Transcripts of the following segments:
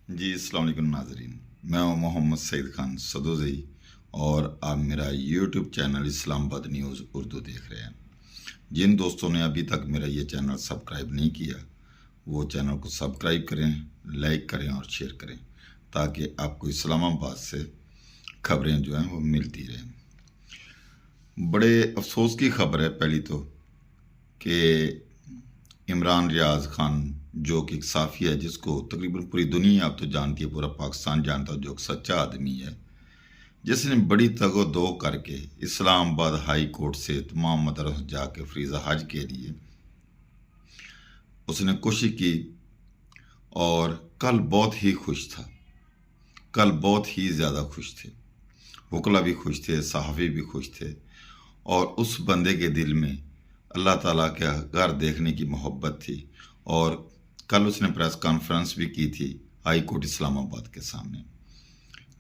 جی السلام علیکم ناظرین، میں ہوں محمد سعید خان سدوزئی اور آپ میرا یوٹیوب چینل اسلام آباد نیوز اردو دیکھ رہے ہیں۔ جن دوستوں نے ابھی تک میرا یہ چینل سبسکرائب نہیں کیا وہ چینل کو سبسکرائب کریں، لائک کریں اور شیئر کریں تاکہ آپ کو اسلام آباد سے خبریں جو ہیں وہ ملتی رہیں۔ بڑے افسوس کی خبر ہے پہلی تو کہ عمران ریاض خان جو کہ ایک صحافی ہے جس کو تقریباً پوری دنیا اب تو جانتی ہے، پورا پاکستان جانتا ہے، جو ایک سچا آدمی ہے، جس نے بڑی تگ و دو کر کے اسلام آباد ہائی کورٹ سے تمام مدرسوں جا کے فریضہ حج کے لیے اس نے کوشش کی، اور کل بہت ہی خوش تھا، کل بہت ہی زیادہ خوش تھے، وکلا بھی خوش تھے، صحافی بھی خوش تھے، اور اس بندے کے دل میں اللہ تعالیٰ کے گھر دیکھنے کی محبت تھی۔ اور کل اس نے پریس کانفرنس بھی کی تھی ہائی کورٹ اسلام آباد کے سامنے،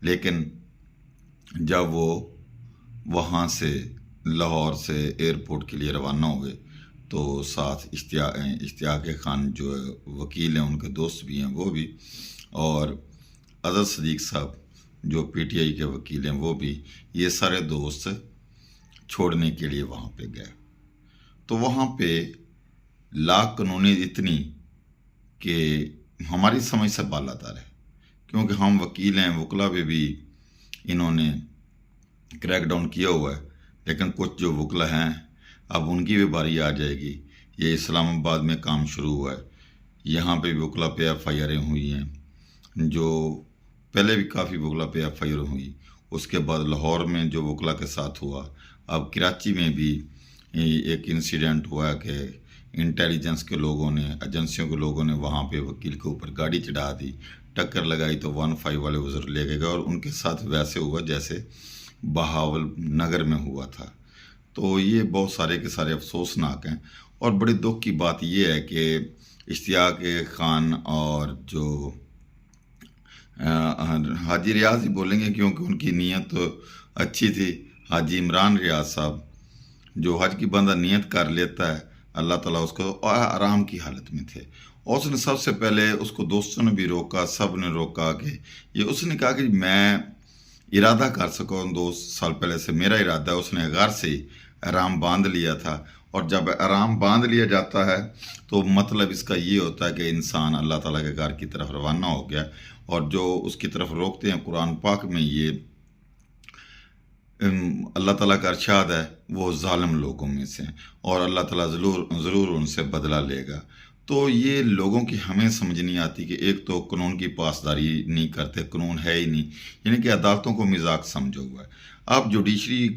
لیکن جب وہ وہاں سے لاہور سے ایئرپورٹ کے لیے روانہ ہوئے تو ساتھ اشتیاق خان جو وکیل ہیں، ان کے دوست بھی ہیں وہ بھی، اور اظہر صدیق صاحب جو پی ٹی آئی کے وکیل ہیں وہ بھی، یہ سارے دوست چھوڑنے کے لیے وہاں پہ گئے۔ تو وہاں پہ لا قانونی اتنی کہ ہماری سمجھ سے بالاتر ہے، کیونکہ ہم وکیل ہیں، وکلا پہ بھی انہوں نے کریک ڈاؤن کیا ہوا ہے، لیکن کچھ جو وکلا ہیں اب ان کی بھی باری آ جائے گی۔ یہ اسلام آباد میں کام شروع ہوا ہے، یہاں پہ بھی وکلا پہ ایف آئی آریں ہوئی ہیں، جو پہلے بھی کافی وکلا پہ ایف آئی آر ہوئی، اس کے بعد لاہور میں جو وکلا کے ساتھ ہوا، اب کراچی میں بھی ایک انسیڈنٹ ہوا کہ انٹیلیجنس کے لوگوں نے، ایجنسیوں کے لوگوں نے وہاں پہ وکیل کے اوپر گاڑی چڑھا دی، ٹکر لگائی تو 15 والے وزر لے کے گئے، اور ان کے ساتھ ویسے ہوا جیسے بہاول نگر میں ہوا تھا۔ تو یہ بہت سارے کے سارے افسوسناک ہیں، اور بڑی دکھ کی بات یہ ہے کہ اشتیاق خان اور جو حاجی ریاض ہی بولیں گے کیونکہ ان کی نیت اچھی تھی، حاجی عمران ریاض صاحب جو حج کی بندہ نیت کر لیتا ہے اللہ تعالیٰ اس کو آرام کی حالت میں تھے، اور اس نے سب سے پہلے اس کو دوستوں نے بھی روکا، سب نے روکا کہ یہ، اس نے کہا کہ میں ارادہ کر سکوں 2 سال پہلے سے میرا ارادہ ہے، اس نے غار سے ہی احرام باندھ لیا تھا، اور جب احرام باندھ لیا جاتا ہے تو مطلب اس کا یہ ہوتا ہے کہ انسان اللہ تعالیٰ کے گھر کی طرف روانہ ہو گیا، اور جو اس کی طرف روکتے ہیں قرآن پاک میں یہ اللہ تعالیٰ کا ارشاد ہے وہ ظالم لوگوں میں سے، اور اللہ تعالیٰ ضرور ان سے بدلہ لے گا۔ تو یہ لوگوں کی ہمیں سمجھ نہیں آتی کہ ایک تو قانون کی پاسداری نہیں کرتے، قانون ہے ہی نہیں، یعنی کہ عدالتوں کو مذاق سمجھا ہوا ہے۔ اب جوڈیشری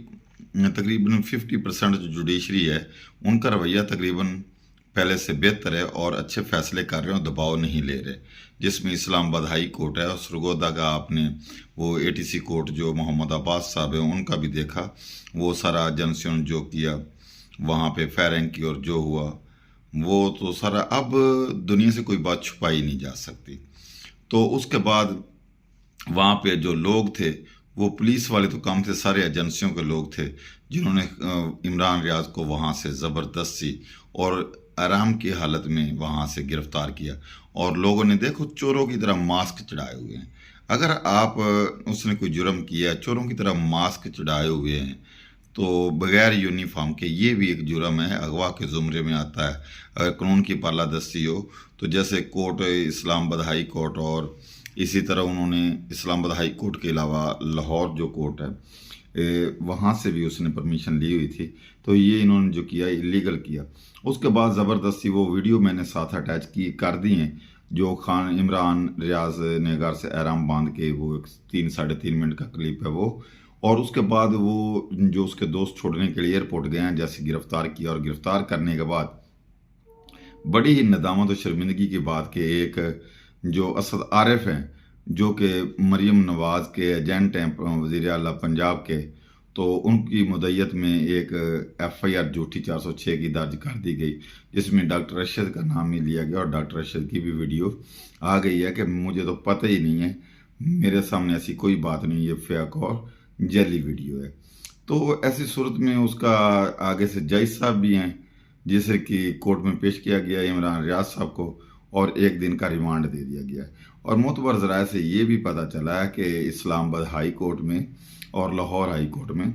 تقریباً 50% جو جوڈیشری ہے ان کا رویہ تقریباً پہلے سے بہتر ہے، اور اچھے فیصلے کر رہے ہیں، دباؤ نہیں لے رہے، جس میں اسلام آباد ہائی کورٹ ہے، اور سرگودا کا آپ نے وہ اے ٹی سی کورٹ جو محمد عباس صاحب ہیں ان کا بھی دیکھا، وہ سارا ایجنسیوں نے جو کیا وہاں پہ فائرنگ کی، اور جو ہوا وہ تو سارا اب دنیا سے کوئی بات چھپائی نہیں جا سکتی۔ تو اس کے بعد وہاں پہ جو لوگ تھے وہ پولیس والے تو کم تھے، سارے ایجنسیوں کے لوگ تھے جنہوں نے عمران ریاض کو وہاں سے زبردستی اور آرام کی حالت میں وہاں سے گرفتار کیا، اور لوگوں نے دیکھو چوروں کی طرح ماسک چڑھائے ہوئے ہیں۔ اگر آپ اس نے کوئی جرم کیا، چوروں کی طرح ماسک چڑھائے ہوئے ہیں، تو بغیر یونیفارم کے یہ بھی ایک جرم ہے، اغوا کے زمرے میں آتا ہے۔ اگر قانون کی بالادستی ہو تو جیسے کورٹ اسلام آباد ہائی کورٹ، اور اسی طرح انہوں نے اسلام آباد ہائی کورٹ کے علاوہ لاہور جو کورٹ ہے وہاں سے بھی اس نے پرمیشن لی ہوئی تھی، تو یہ انہوں نے جو کیا اللیگل کیا۔ اس کے بعد زبردستی وہ ویڈیو میں نے ساتھ اٹیچ کر دی ہیں جو عمران ریاض نے گھر سے احرام باندھ کے، وہ 3-3.5 منٹ کا کلپ ہے وہ، اور اس کے بعد وہ جو اس کے دوست چھوڑنے کے لیے ایئرپورٹ گئے ہیں جیسے گرفتار کیا، اور گرفتار کرنے کے بعد بڑی ہی ندامت و شرمندگی کی بات کہ ایک جو اسد عارف ہیں جو کہ مریم نواز کے ایجنٹ ہیں وزیر اعلیٰ پنجاب کے، تو ان کی مدعیت میں ایک ایف آئی آر جھوٹی 406 کی درج کر دی گئی، جس میں ڈاکٹر ارشد کا نام ہی لیا گیا، اور ڈاکٹر ارشد کی بھی ویڈیو آ گئی ہے کہ مجھے تو پتہ ہی نہیں ہے، میرے سامنے ایسی کوئی بات نہیں، یہ فیک اور جعلی ویڈیو ہے۔ تو ایسی صورت میں اس کا آگے سے جج صاحب بھی ہیں جسے کہ کورٹ میں پیش کیا گیا عمران ریاض صاحب کو، اور 1 دن کا ریمانڈ دے دیا گیا ہے، اور معتبر ذرائع سے یہ بھی پتہ چلا ہے کہ اسلام آباد ہائی کورٹ میں اور لاہور ہائی کورٹ میں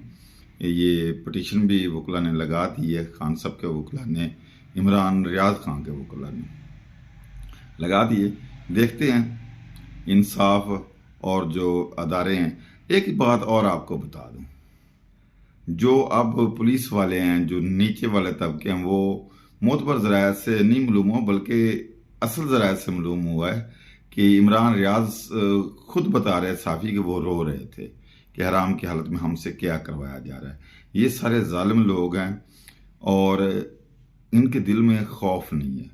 یہ پٹیشن بھی وکلا نے لگا دی ہے، خان صاحب کے وکلا نے، عمران ریاض خان کے وکلا نے لگا دیے۔ دیکھتے ہیں انصاف اور جو ادارے ہیں۔ ایک بات اور آپ کو بتا دوں، جو اب پولیس والے ہیں، جو نیچے والے طبقے ہیں، وہ معتبر ذرائع سے نہیں معلوم ہو بلکہ اصل ذرائع سے معلوم ہوا ہے کہ عمران ریاض خود بتا رہے صحافی کہ وہ رو رہے تھے کہ حرام کی حالت میں ہم سے کیا کروایا جا رہا ہے۔ یہ سارے ظالم لوگ ہیں اور ان کے دل میں خوف نہیں ہے،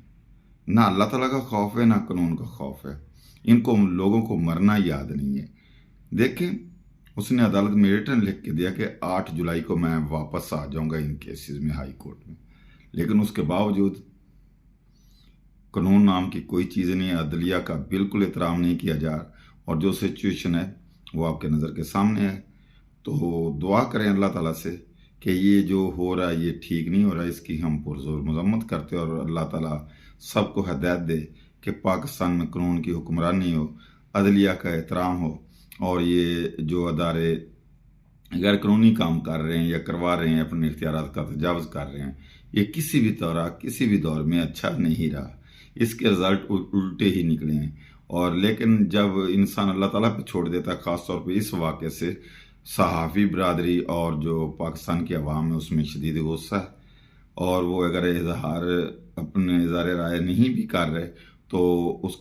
نہ اللہ تعالیٰ کا خوف ہے، نہ قانون کا خوف ہے۔ ان کو لوگوں کو مرنا یاد نہیں ہے۔ دیکھیں، اس نے عدالت میں ریٹن لکھ کے دیا کہ 8 جولائی کو میں واپس آ جاؤں گا ان کیسز میں ہائی کورٹ میں، لیکن اس کے باوجود قانون نام کی کوئی چیز نہیں ہے، عدلیہ کا بالکل احترام نہیں کیا جا رہا، اور جو سچویشن ہے وہ آپ کے نظر کے سامنے ہے۔ تو دعا کریں اللہ تعالیٰ سے کہ یہ جو ہو رہا ہے یہ ٹھیک نہیں ہو رہا، اس کی ہم پرزور مذمت کرتے اور اللہ تعالیٰ سب کو ہدایت دے کہ پاکستان میں قانون کی حکمرانی ہو، عدلیہ کا احترام ہو، اور یہ جو ادارے غیر قانونی کام کر رہے ہیں یا کروا رہے ہیں، اپنے اختیارات کا تجاوز کر رہے ہیں، یہ کسی بھی طرح کسی بھی دور میں اچھا نہیں رہا۔ اس کے رزلٹ الٹے ہی نکلے ہیں۔ اور لیکن جب انسان اللہ تعالیٰ پہ چھوڑ دیتا ہے، خاص طور پہ اس واقعے سے صحافی برادری اور جو پاکستان کی عوام ہے اس میں شدید غصہ ہے، اور وہ اگر اپنے اظہار رائے نہیں بھی کر رہے تو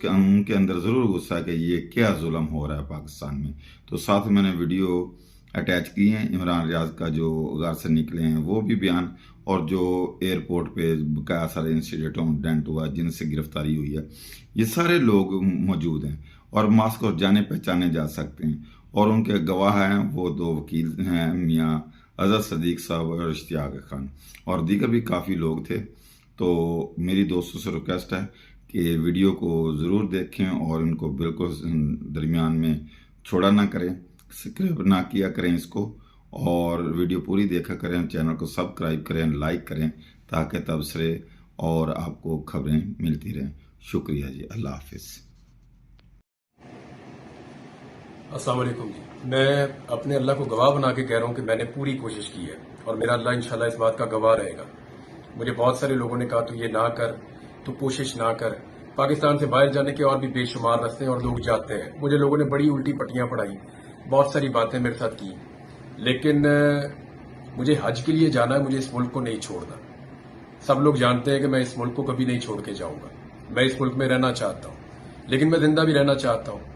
ان کے اندر ضرور غصہ ہے کہ یہ کیا ظلم ہو رہا ہے پاکستان میں۔ تو ساتھ میں نے ویڈیو اٹیچ کی ہیں عمران ریاض کا جو غار سے نکلے ہیں وہ بھی بیان، اور جو ایئرپورٹ پہ بقایا سارے انسیڈنٹ ہوا جن سے گرفتاری ہوئی ہے، یہ سارے لوگ موجود ہیں اور ماسک اور جانے پہچانے جا سکتے ہیں، اور ان کے گواہ ہیں وہ 2 وکیل ہیں، میاں اظہر صدیق صاحب اور اشتیاق خان، اور دیگر بھی کافی لوگ تھے۔ تو میری دوستوں سے ریکویسٹ ہے کہ ویڈیو کو ضرور دیکھیں اور ان کو بالکل درمیان میں چھوڑا نہ کریں، سبسکرائب نہ کیا کریں اس کو، اور ویڈیو پوری دیکھا کریں، چینل کو سبسکرائب کریں، لائک کریں، تاکہ تبصرے اور آپ کو خبریں ملتی رہیں۔ شکریہ جی، اللہ حافظ۔ السلام علیکم جی، میں اپنے اللہ کو گواہ بنا کے کہہ رہا ہوں کہ میں نے پوری کوشش کی ہے، اور میرا اللہ انشاءاللہ اس بات کا گواہ رہے گا۔ مجھے بہت سارے لوگوں نے کہا تو یہ نہ کر، تو کوشش نہ کر۔ پاکستان سے باہر جانے کے اور بھی بے شمار راستے ہیں اور لوگ جاتے ہیں۔ مجھے لوگوں نے بڑی الٹی پٹیاں پڑھائی، بہت ساری باتیں میرے ساتھ کی، لیکن مجھے حج کے لیے جانا ہے، مجھے اس ملک کو نہیں چھوڑنا۔ سب لوگ جانتے ہیں کہ میں اس ملک کو کبھی نہیں چھوڑ کے جاؤں گا۔ میں اس ملک میں رہنا چاہتا ہوں، لیکن میں زندہ بھی رہنا چاہتا ہوں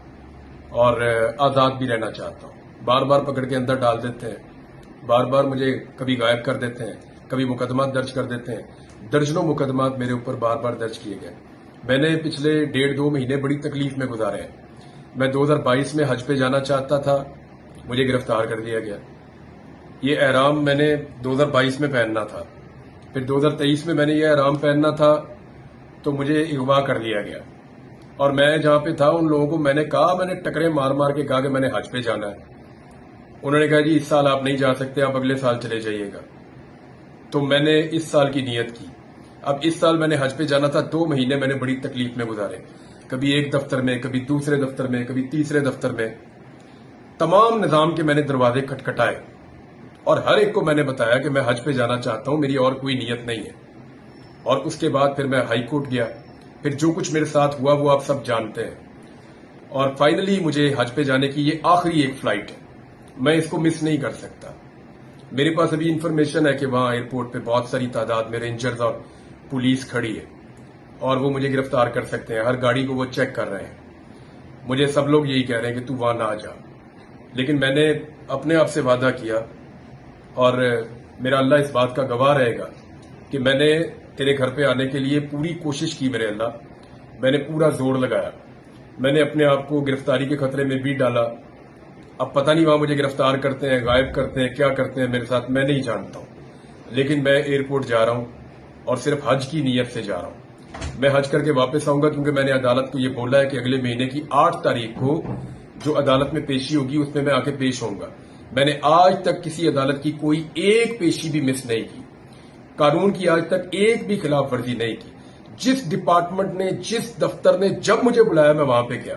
اور آزاد بھی رہنا چاہتا ہوں۔ بار بار پکڑ کے اندر ڈال دیتے ہیں، بار بار مجھے کبھی غائب کر دیتے ہیں، کبھی مقدمات درج کر دیتے ہیں۔ درجنوں مقدمات میرے اوپر بار بار درج کیے گئے۔ میں نے پچھلے 1.5-2 مہینے بڑی تکلیف میں گزارے ہیں۔ میں 2022 میں حج پہ جانا چاہتا تھا، مجھے گرفتار کر دیا گیا۔ یہ احرام میں نے 2022 میں پہننا تھا، پھر 2023 میں نے یہ احرام پہننا تھا تو مجھے اغوا کر لیا گیا، اور میں جہاں پہ تھا ان لوگوں کو میں نے کہا، میں نے ٹکرے مار مار کے کہا کہ میں نے حج پہ جانا ہے۔ انہوں نے کہا جی اس سال آپ نہیں جا سکتے، آپ اگلے سال چلے جائیے گا۔ تو میں نے اس سال کی نیت کی۔ اب اس سال میں نے حج پہ جانا تھا، 2 مہینے میں نے بڑی تکلیف میں گزارے، کبھی ایک دفتر میں، کبھی دوسرے دفتر میں، کبھی تیسرے دفتر میں۔ تمام نظام کے میں نے دروازے کھٹکھٹائے اور ہر ایک کو میں نے بتایا کہ میں حج پہ جانا چاہتا ہوں، میری اور کوئی نیت نہیں ہے۔ اور اس کے بعد پھر میں ہائی کورٹ گیا، پھر جو کچھ میرے ساتھ ہوا وہ آپ سب جانتے ہیں، اور فائنلی مجھے حج پہ جانے کی یہ آخری ایک فلائٹ ہے، میں اس کو مس نہیں کر سکتا۔ میرے پاس ابھی انفارمیشن ہے کہ وہاں ایئرپورٹ پہ بہت ساری تعداد میں رینجرز اور پولیس کھڑی ہے اور وہ مجھے گرفتار کر سکتے ہیں، ہر گاڑی کو وہ چیک کر رہے ہیں۔ مجھے سب لوگ یہی کہہ رہے ہیں کہ تو وہاں نہ جا، لیکن میں نے اپنے آپ سے وعدہ کیا، اور میرا اللہ اس بات کا گواہ رہے گا کہ میں نے تیرے گھر پہ آنے کے لیے پوری کوشش کی۔ میرے اللہ، میں نے پورا زور لگایا، میں نے اپنے آپ کو گرفتاری کے خطرے میں بھی ڈالا۔ اب پتہ نہیں وہاں مجھے گرفتار کرتے ہیں، غائب کرتے ہیں، کیا کرتے ہیں میرے ساتھ میں نہیں جانتا ہوں، لیکن میں ایئرپورٹ جا رہا ہوں اور صرف حج کی نیت سے جا رہا ہوں۔ میں حج کر کے واپس آؤں گا، کیونکہ میں نے عدالت کو یہ بولا ہے کہ اگلے مہینے کی 8 تاریخ کو جو عدالت میں پیشی ہوگی اس میں آ کے پیش ہوں گا۔ میں نے آج تک کسی عدالت کی کوئی ایک پیشی بھی مس نہیں کی، قانون کی آج تک ایک بھی خلاف ورزی نہیں کی۔ جس ڈپارٹمنٹ نے، جس دفتر نے جب مجھے بلایا میں وہاں پہ گیا۔